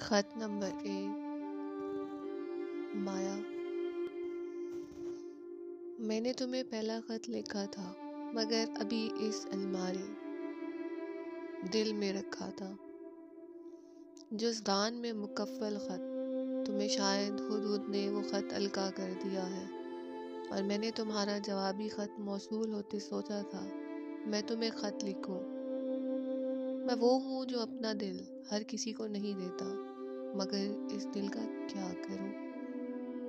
خط نمبر 1 مایا، میں نے تمہیں پہلا خط لکھا تھا مگر ابھی اس الماری دل میں رکھا تھا، جزدان میں مکفل خط تمہیں شاید خود نے وہ خط القاع کر دیا ہے، اور میں نے تمہارا جوابی خط موصول ہوتے سوچا تھا میں تمہیں خط لکھوں۔ میں وہ ہوں جو اپنا دل ہر کسی کو نہیں دیتا، مگر اس دل کا کیا کروں؟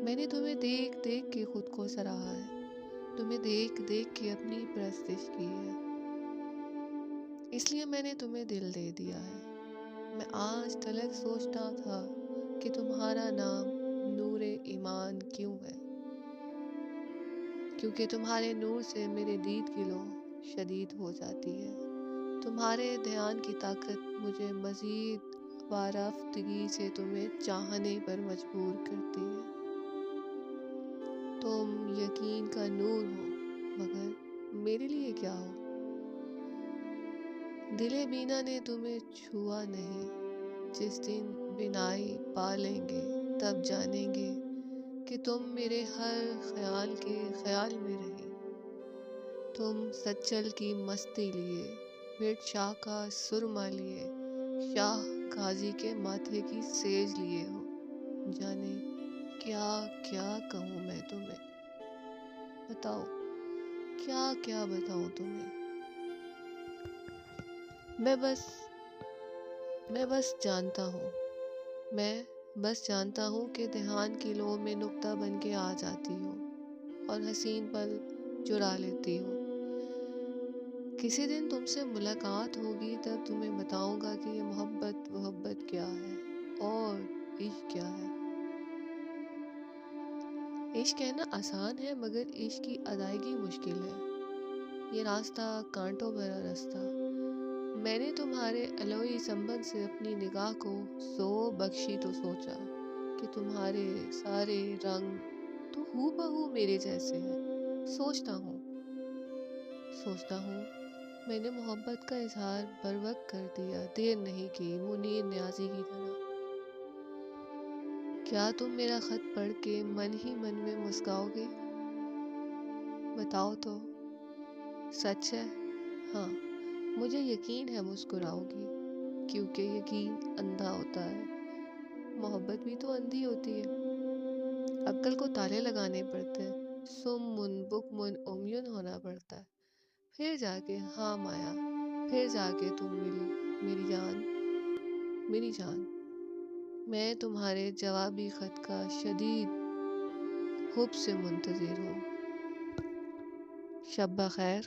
میں نے تمہیں دیکھ دیکھ کے خود کو سراہا ہے، تمہیں دیکھ دیکھ کے اپنی پرستش کی ہے، اس لیے میں نے تمہیں دل دے دیا ہے۔ میں آج تلک سوچتا تھا کہ تمہارا نام نور ایمان کیوں ہے، کیونکہ تمہارے نور سے میرے دید کی لو شدید ہو جاتی ہے، تمہارے دھیان کی طاقت مجھے مزید وارفتگی سے تمہیں چاہنے پر مجبور کرتی ہے۔ تم یقین کا نور ہو، مگر میرے لیے کیا ہو؟ دل بینا نے تمہیں چھوا نہیں، جس دن بینائی پا لیں گے تب جانیں گے کہ تم میرے ہر خیال کے خیال میں رہی۔ تم سچل کی مستی لیے، مرد شاہ کا سرما لیے، شاہ غازی کے ماتھے کی سیج لیے ہو، جانے کیا کیا کہوں میں تمہیں؟ بتاؤ کیا کیا بتاؤں تمہیں؟ میں بس جانتا ہوں کہ دھیان کی لو میں نقطہ بن کے آ جاتی ہو اور حسین پل چرا لیتی ہو۔ کسی دن تم سے ملاقات ہوگی تب تمہیں بتاؤں گا کہ یہ محبت کیا ہے اور عشق کیا ہے۔ عشق کہنا آسان ہے مگر عشق کی ادائیگی مشکل ہے، یہ راستہ کانٹوں بھرا راستہ۔ میں نے تمہارے الوہی سنبل سے اپنی نگاہ کو سو بخشی تو سوچا کہ تمہارے سارے رنگ تو ہو بہو میرے جیسے ہیں۔ سوچتا ہوں میں نے محبت کا اظہار بر وقت کر دیا، دیر نہیں کی، منیر نیازی کی طرح۔ کیا تم میرا خط پڑھ کے من ہی من میں مسکراؤ گے؟ بتاؤ تو، سچ ہے؟ ہاں، مجھے یقین ہے مسکراؤ گی، کیونکہ یقین اندھا ہوتا ہے، محبت بھی تو اندھی ہوتی ہے، عقل کو تالے لگانے پڑتے ہیں، سم بکمن عمیون ہونا پڑتا ہے، پھر جا کے ہاں مایا، پھر جا کے تم ملی میری جان۔ میں تمہارے جوابی خط کا شدید حب سے منتظر ہوں۔ شب بخیر۔